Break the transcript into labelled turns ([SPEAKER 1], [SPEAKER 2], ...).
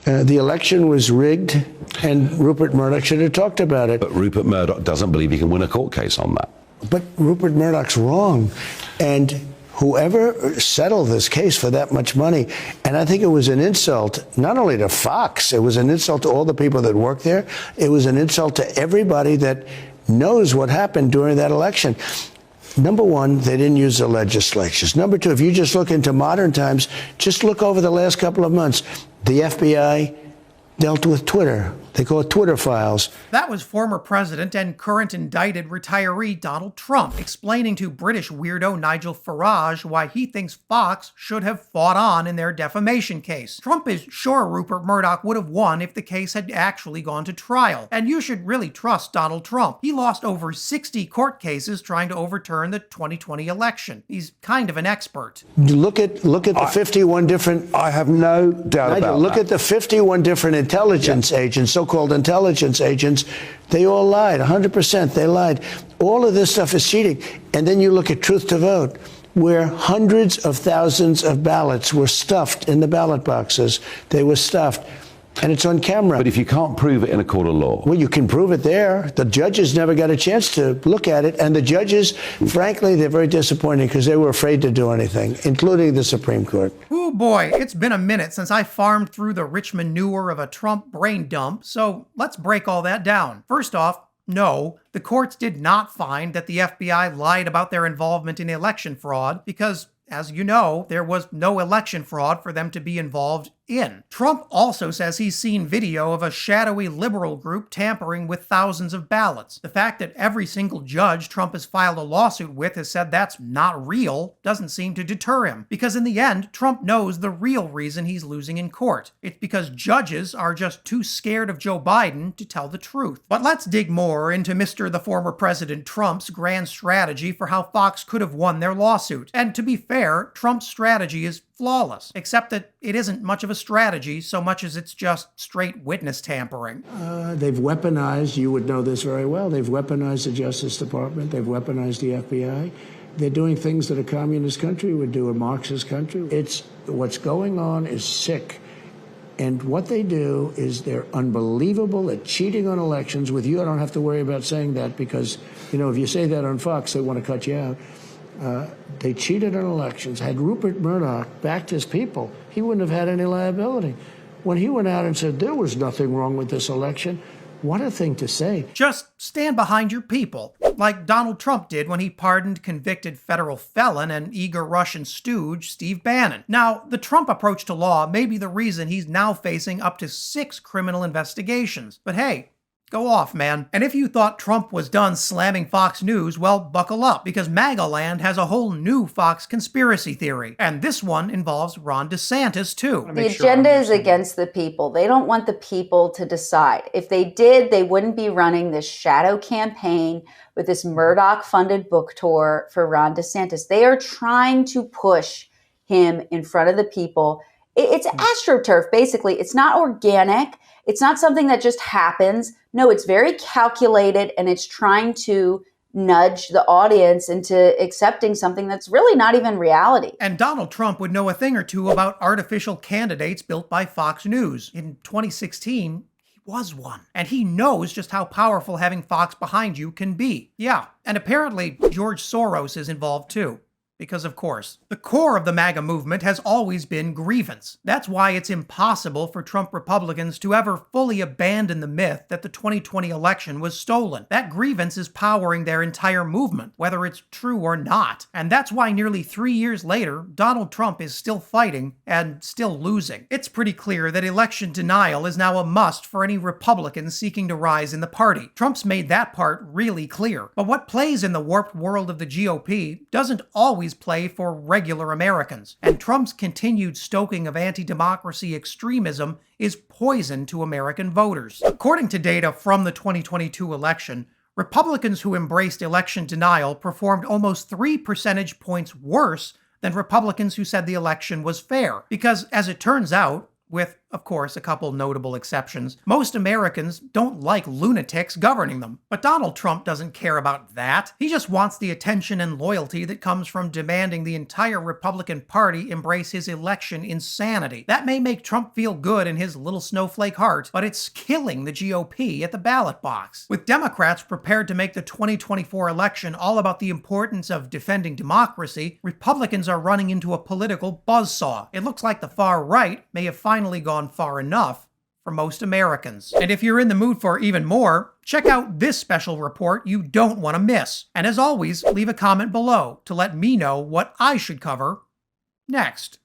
[SPEAKER 1] The election was rigged, and Rupert Murdoch should have talked about it.
[SPEAKER 2] But Rupert Murdoch doesn't believe he can win a court case on that.
[SPEAKER 1] But Rupert Murdoch's wrong. And whoever settled this case for that much money, and I think it was an insult not only to Fox, it was an insult to all the people that work there. It was an insult to everybody that knows what happened during that election. Number one, they didn't use the legislatures. Number two, if you just look into modern times, just look over the last couple of months. The FBI dealt with Twitter. They call it Twitter files.
[SPEAKER 3] That was former president and current indicted retiree Donald Trump explaining to British weirdo Nigel Farage why he thinks Fox should have fought on in their defamation case. Trump is sure Rupert Murdoch would have won if the case had actually gone to trial. And you should really trust Donald Trump. He lost over 60 court cases trying to overturn the 2020 election. He's kind of an expert.
[SPEAKER 1] Look at the 51 different...
[SPEAKER 2] I have no doubt
[SPEAKER 1] Nigel,
[SPEAKER 2] about
[SPEAKER 1] look
[SPEAKER 2] that.
[SPEAKER 1] at the 51 different intelligence agents, so-called intelligence agents. They all lied, 100%. They lied. All of this stuff is cheating. And then you look at Truth to Vote, where hundreds of thousands of ballots were stuffed in the ballot boxes. They were stuffed. And it's on camera.
[SPEAKER 2] But if you can't prove it in a court of law...
[SPEAKER 1] Well, you can prove it there. The judges never got a chance to look at it. And the judges, frankly, they're very disappointing because they were afraid to do anything, including the Supreme Court.
[SPEAKER 3] Oh boy, it's been a minute since I farmed through the rich manure of a Trump brain dump, so let's break all that down. First off, no, the courts did not find that the FBI lied about their involvement in election fraud because, as you know, there was no election fraud for them to be involved in. Trump also says he's seen video of a shadowy liberal group tampering with thousands of ballots. The fact that every single judge Trump has filed a lawsuit with has said that's not real doesn't seem to deter him, because in the end, Trump knows the real reason he's losing in court. It's because judges are just too scared of Joe Biden to tell the truth. But let's dig more into Mr. the former President Trump's grand strategy for how Fox could have won their lawsuit. And to be fair, Trump's strategy is flawless, except that it isn't much of a strategy so much as it's just straight witness tampering.
[SPEAKER 1] They've weaponized, you would know this very well, they've weaponized the Justice Department, they've weaponized the FBI. They're doing things that a communist country would do, a Marxist country. What's going on is sick. And what they do is they're unbelievable at cheating on elections. With you, I don't have to worry about saying that because, if you say that on Fox, they want to cut you out. They cheated on elections. Had Rupert Murdoch backed his people, he wouldn't have had any liability. When he went out and said there was nothing wrong with this election, what a thing to say.
[SPEAKER 3] Just stand behind your people, like Donald Trump did when he pardoned convicted federal felon and eager Russian stooge Steve Bannon. Now, the Trump approach to law may be the reason he's now facing up to 6 criminal investigations. But hey, go off, man. And if you thought Trump was done slamming Fox News, well, buckle up, because MAGA land has a whole new Fox conspiracy theory. And this one involves Ron DeSantis, too.
[SPEAKER 4] The agenda is against the people. They don't want the people to decide. If they did, they wouldn't be running this shadow campaign with this Murdoch-funded book tour for Ron DeSantis. They are trying to push him in front of the people. It's astroturf, basically. It's not organic. It's not something that just happens. No, it's very calculated, and it's trying to nudge the audience into accepting something that's really not even reality.
[SPEAKER 3] And Donald Trump would know a thing or two about artificial candidates built by Fox News. In 2016, he was one. And he knows just how powerful having Fox behind you can be. Yeah, and apparently George Soros is involved too. Because, of course, the core of the MAGA movement has always been grievance. That's why it's impossible for Trump Republicans to ever fully abandon the myth that the 2020 election was stolen. That grievance is powering their entire movement, whether it's true or not. And that's why nearly 3 years later, Donald Trump is still fighting and still losing. It's pretty clear that election denial is now a must for any Republican seeking to rise in the party. Trump's made that part really clear. But what plays in the warped world of the GOP doesn't always play for regular Americans. And Trump's continued stoking of anti-democracy extremism is poison to American voters. According to data from the 2022 election, Republicans who embraced election denial performed almost 3 percentage points worse than Republicans who said the election was fair. Because, as it turns out, with of course, a couple notable exceptions. Most Americans don't like lunatics governing them. But Donald Trump doesn't care about that. He just wants the attention and loyalty that comes from demanding the entire Republican Party embrace his election insanity. That may make Trump feel good in his little snowflake heart, but it's killing the GOP at the ballot box. With Democrats prepared to make the 2024 election all about the importance of defending democracy, Republicans are running into a political buzzsaw. It looks like the far right may have finally gone far enough for most Americans. And if you're in the mood for even more, check out this special report you don't want to miss. And as always, leave a comment below to let me know what I should cover next.